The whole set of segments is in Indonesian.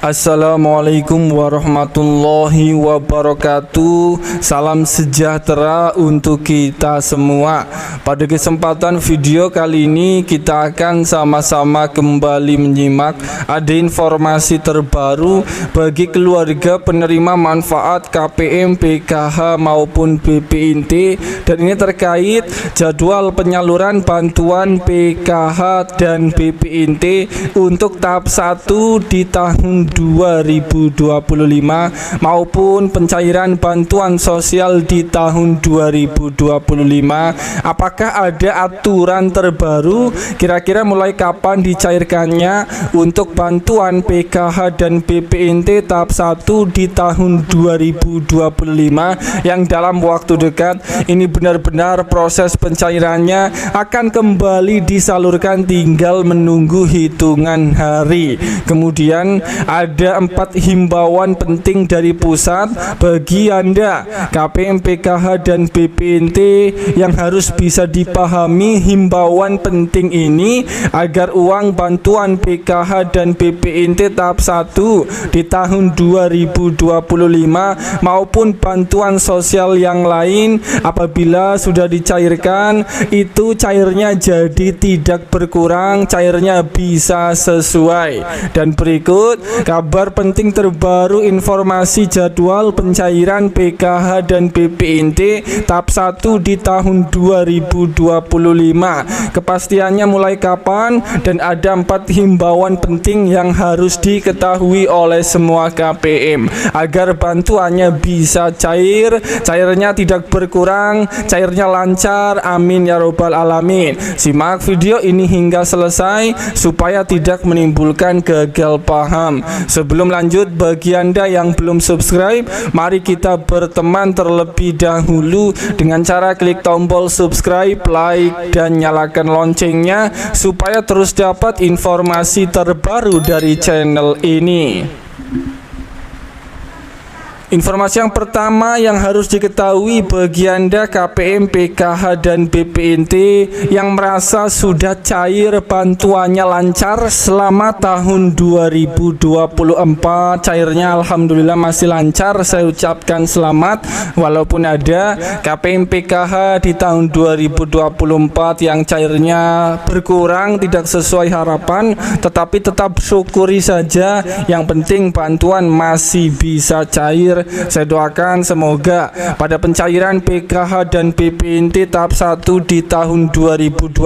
Assalamualaikum warahmatullahi wabarakatuh. Salam sejahtera untuk kita semua. Pada kesempatan video kali ini kita akan sama-sama kembali menyimak ada informasi terbaru bagi keluarga penerima manfaat KPM, PKH maupun BPNT, dan ini terkait jadwal penyaluran bantuan PKH dan BPNT untuk tahap 1 di tahun 2025 maupun pencairan bantuan sosial di tahun 2025. Apakah ada aturan terbaru kira-kira mulai kapan dicairkannya untuk bantuan PKH dan BPNT tahap 1 di tahun 2025 yang dalam waktu dekat ini benar-benar proses pencairannya akan kembali disalurkan, tinggal menunggu hitungan hari. Kemudian ada 4 himbauan penting dari pusat bagi Anda KPM, PKH dan BPNT yang harus bisa dipahami himbauan penting ini agar uang bantuan PKH dan BPNT tahap 1 di tahun 2025 maupun bantuan sosial yang lain apabila sudah dicairkan itu cairnya jadi tidak berkurang, cairnya bisa sesuai. Dan berikut kabar penting terbaru informasi jadwal pencairan PKH dan BPNT tahap 1 di tahun 2025. Kepastiannya mulai kapan dan ada 4 himbauan penting yang harus diketahui oleh semua KPM agar bantuannya bisa cair, cairnya tidak berkurang, cairnya lancar. Amin ya robbal alamin. Simak video ini hingga selesai supaya tidak menimbulkan gagal paham. Sebelum lanjut, bagi Anda yang belum subscribe, mari kita berteman terlebih dahulu dengan cara klik tombol subscribe, like, dan nyalakan loncengnya supaya terus dapat informasi terbaru dari channel ini. Informasi yang pertama yang harus diketahui bagi Anda KPM, PKH dan BPNT yang merasa sudah cair bantuannya lancar selama tahun 2024, cairnya alhamdulillah masih lancar, saya ucapkan selamat. Walaupun ada KPM, PKH di tahun 2024 yang cairnya berkurang tidak sesuai harapan, tetapi tetap syukuri saja, yang penting bantuan masih bisa cair. Saya doakan semoga pada pencairan PKH dan BPNT tahap 1 di tahun 2025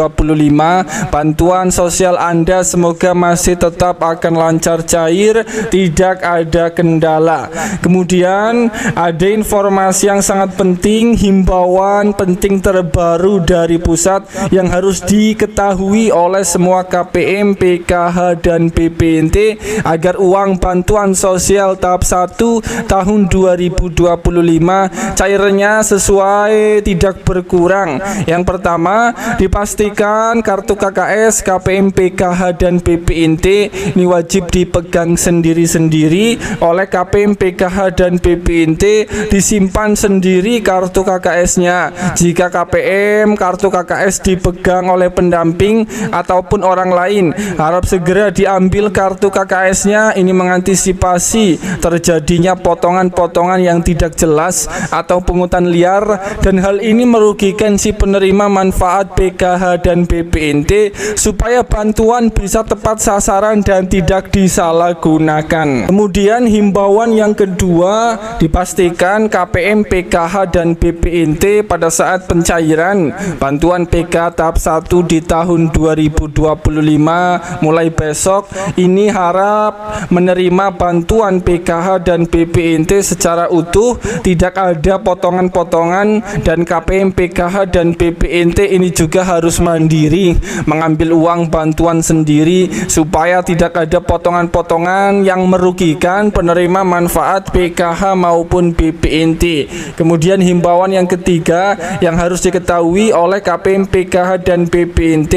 bantuan sosial Anda semoga masih tetap akan lancar cair, tidak ada kendala. Kemudian ada informasi yang sangat penting, himbauan penting terbaru dari pusat yang harus diketahui oleh semua KPM, PKH dan BPNT agar uang bantuan sosial tahap 1 tahun 2025 cairnya sesuai, tidak berkurang. Yang pertama, dipastikan kartu KKS, KPM, PKH dan BPNT ini wajib dipegang sendiri-sendiri oleh KPM, PKH dan BPNT, disimpan sendiri kartu KKS-nya. Jika KPM kartu KKS dipegang oleh pendamping ataupun orang lain, harap segera diambil kartu KKS-nya, ini mengantisipasi terjadinya potongan yang tidak jelas atau pungutan liar, dan hal ini merugikan si penerima manfaat PKH dan BPNT supaya bantuan bisa tepat sasaran dan tidak disalahgunakan. Kemudian himbauan yang kedua, dipastikan KPM, PKH dan BPNT pada saat pencairan bantuan PKH tahap 1 di tahun 2025 mulai besok ini harap menerima bantuan PKH dan BPNT secara utuh, tidak ada potongan-potongan, dan KPM, PKH dan BPNT ini juga harus mandiri mengambil uang bantuan sendiri supaya tidak ada potongan-potongan yang merugikan penerima manfaat PKH maupun BPNT. Kemudian himbauan yang ketiga yang harus diketahui oleh KPM, PKH dan BPNT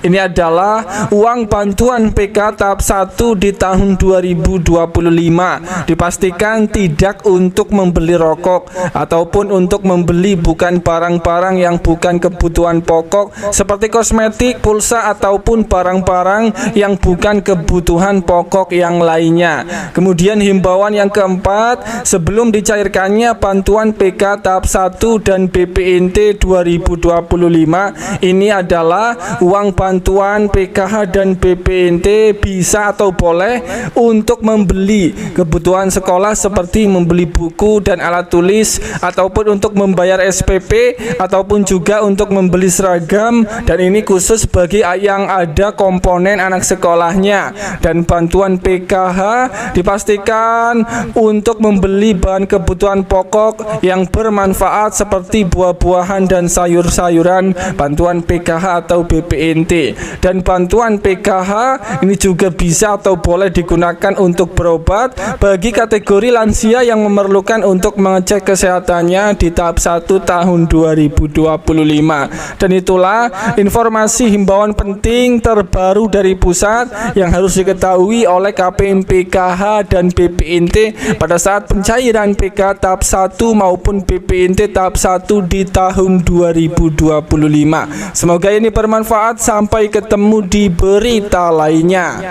ini adalah uang bantuan PKH tahap 1 di tahun 2025 dipastikan tidak tidak untuk membeli rokok ataupun untuk membeli bukan barang-barang yang bukan kebutuhan pokok seperti kosmetik, pulsa ataupun barang-barang yang bukan kebutuhan pokok yang lainnya. Kemudian himbauan yang keempat, sebelum dicairkannya bantuan PK tahap 1 dan BPNT 2025, ini adalah uang bantuan PKH dan BPNT bisa atau boleh untuk membeli kebutuhan sekolah seperti membeli buku dan alat tulis, ataupun untuk membayar SPP, ataupun juga untuk membeli seragam, dan ini khusus bagi yang ada komponen anak sekolahnya. Dan bantuan PKH dipastikan untuk membeli bahan kebutuhan pokok yang bermanfaat seperti buah-buahan dan sayur-sayuran, bantuan PKH atau BPNT. Dan bantuan PKH ini juga bisa atau boleh digunakan untuk berobat bagi kategori lansia yang memerlukan untuk mengecek kesehatannya di tahap 1 tahun 2025. Dan itulah informasi himbauan penting terbaru dari pusat yang harus diketahui oleh KPM PKH dan BPNT pada saat pencairan PK tahap 1 maupun BPNT tahap 1 di tahun 2025. Semoga ini bermanfaat. Sampai ketemu di berita lainnya.